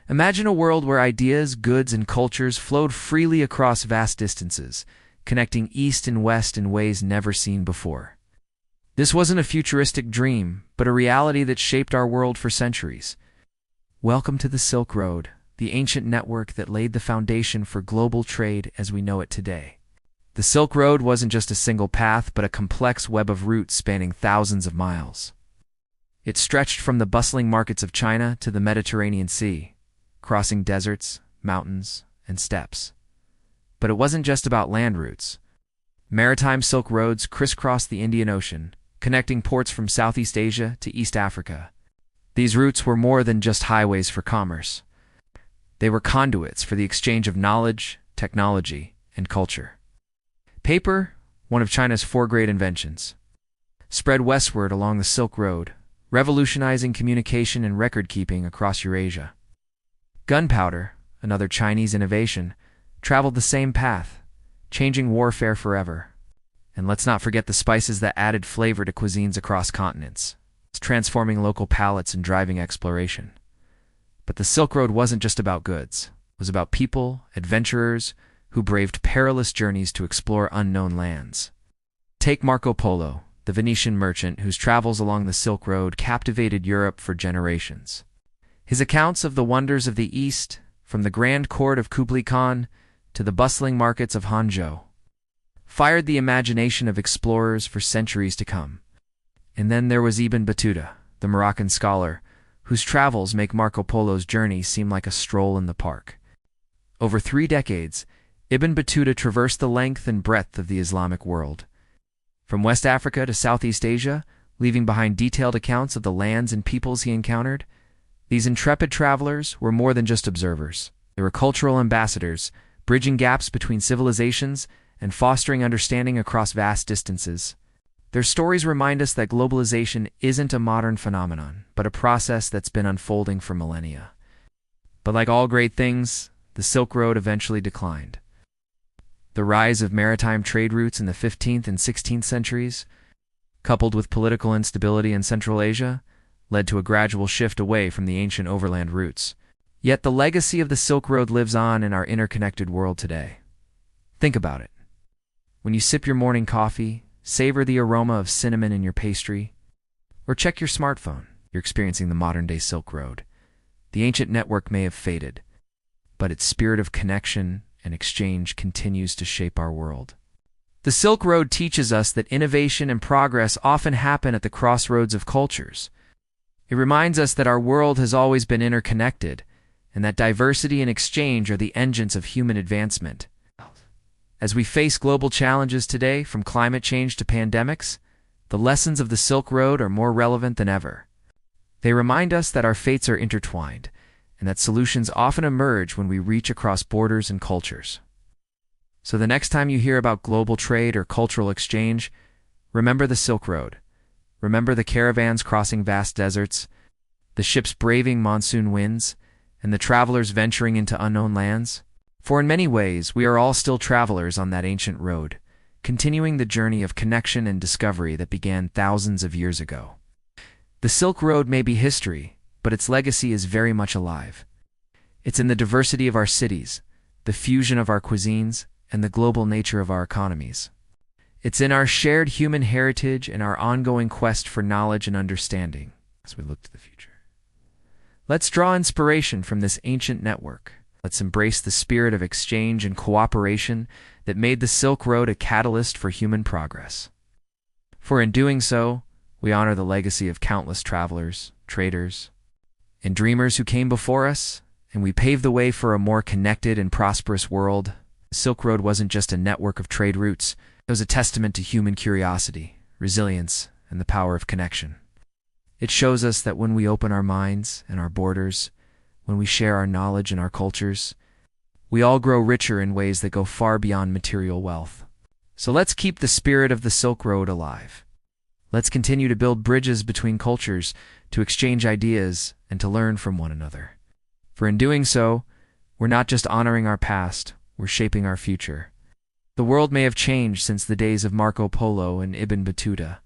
Imagine a world where ideas, goods, and cultures flowed freely across vast distances, connecting east and west in ways never seen before. This wasn't a futuristic dream, but a reality that shaped our world for centuries. Welcome to the Silk Road, the ancient network that laid the foundation for global trade as we know it today. The Silk Road wasn't just a single path, but a complex web of routes spanning thousands of miles. It stretched from the bustling markets of China to the Mediterranean Sea, crossing deserts, mountains, and steppes. But it wasn't just about land routes. Maritime Silk Roads crisscrossed the Indian Ocean, connecting ports from Southeast Asia to East Africa. These routes were more than just highways for commerce. They were conduits for the exchange of knowledge, technology, and culture. Paper, one of China's four great inventions, spread westward along the Silk Road, revolutionizing communication and record-keeping across Eurasia. Gunpowder, another Chinese innovation, traveled the same path, changing warfare forever. And let's not forget the spices that added flavor to cuisines across continents, transforming local palates and driving exploration. But the Silk Road wasn't just about goods. It was about people, adventurers, who braved perilous journeys to explore unknown lands. Take Marco Polo, the Venetian merchant whose travels along the Silk Road captivated Europe for generations. His accounts of the wonders of the East, from the grand court of Kublai Khan to the bustling markets of Hangzhou, fired the imagination of explorers for centuries to come. And then there was Ibn Battuta, the Moroccan scholar, whose travels make Marco Polo's journey seem like a stroll in the park. Over 3 decades, Ibn Battuta traversed the length and breadth of the Islamic world, from West Africa to Southeast Asia, leaving behind detailed accounts of the lands and peoples he encountered. These intrepid travelers were more than just observers. They were cultural ambassadors, bridging gaps between civilizations and fostering understanding across vast distances. Their stories remind us that globalization isn't a modern phenomenon, but a process that's been unfolding for millennia. But like all great things, the Silk Road eventually declined. The rise of maritime trade routes in the 15th and 16th centuries, coupled with political instability in Central Asia, led to a gradual shift away from the ancient overland routes. Yet the legacy of the Silk Road lives on in our interconnected world today. Think about it. When you sip your morning coffee, savor the aroma of cinnamon in your pastry, or check your smartphone, you're experiencing the modern-day Silk Road. The ancient network may have faded, but its spirit of connection and exchange continues to shape our world. The Silk Road teaches us that innovation and progress often happen at the crossroads of cultures. It reminds us that our world has always been interconnected, and that diversity and exchange are the engines of human advancement. As we face global challenges today, from climate change to pandemics, the lessons of the Silk Road are more relevant than ever. They remind us that our fates are intertwined, and that solutions often emerge when we reach across borders and cultures. So the next time you hear about global trade or cultural exchange, remember the Silk Road. Remember the caravans crossing vast deserts, the ships braving monsoon winds, and the travelers venturing into unknown lands. For in many ways, we are all still travelers on that ancient road, continuing the journey of connection and discovery that began thousands of years ago. The Silk Road may be history, but its legacy is very much alive. It's in the diversity of our cities, the fusion of our cuisines, and the global nature of our economies. It's in our shared human heritage and our ongoing quest for knowledge and understanding as we look to the future. Let's draw inspiration from this ancient network. Let's embrace the spirit of exchange and cooperation that made the Silk Road a catalyst for human progress. For in doing so, we honor the legacy of countless travelers, traders, and dreamers who came before us, and we pave the way for a more connected and prosperous world. The Silk Road wasn't just a network of trade routes. It was a testament to human curiosity, resilience, and the power of connection. It shows us that when we open our minds and our borders, when we share our knowledge and our cultures, we all grow richer in ways that go far beyond material wealth. So let's keep the spirit of the Silk Road alive. Let's continue to build bridges between cultures, to exchange ideas, and to learn from one another. For in doing so, we're not just honoring our past, we're shaping our future. The world may have changed since the days of Marco Polo and Ibn Battuta,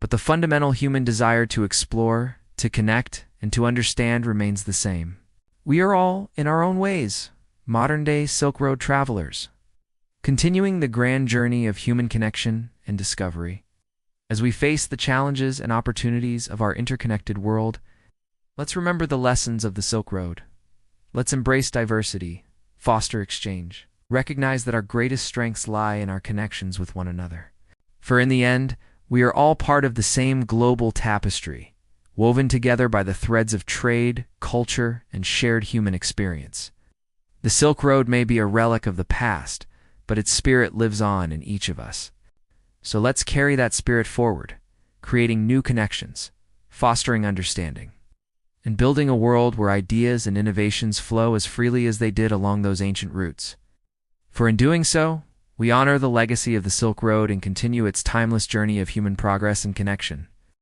but the fundamental human desire to explore, to connect, and to understand remains the same. We are all, in our own ways, modern-day Silk Road travelers, continuing the grand journey of human connection and discovery. As we face the challenges and opportunities of our interconnected world, let's remember the lessons of the Silk Road. Let's embrace diversity, foster exchange, recognize that our greatest strengths lie in our connections with one another. For in the end, we are all part of the same global tapestry, woven together by the threads of trade, culture, and shared human experience. The Silk Road may be a relic of the past, but its spirit lives on in each of us. So let's carry that spirit forward, creating new connections, fostering understanding, and building a world where ideas and innovations flow as freely as they did along those ancient routes. For in doing so, we honor the legacy of the Silk Road and continue its timeless journey of human progress and connection.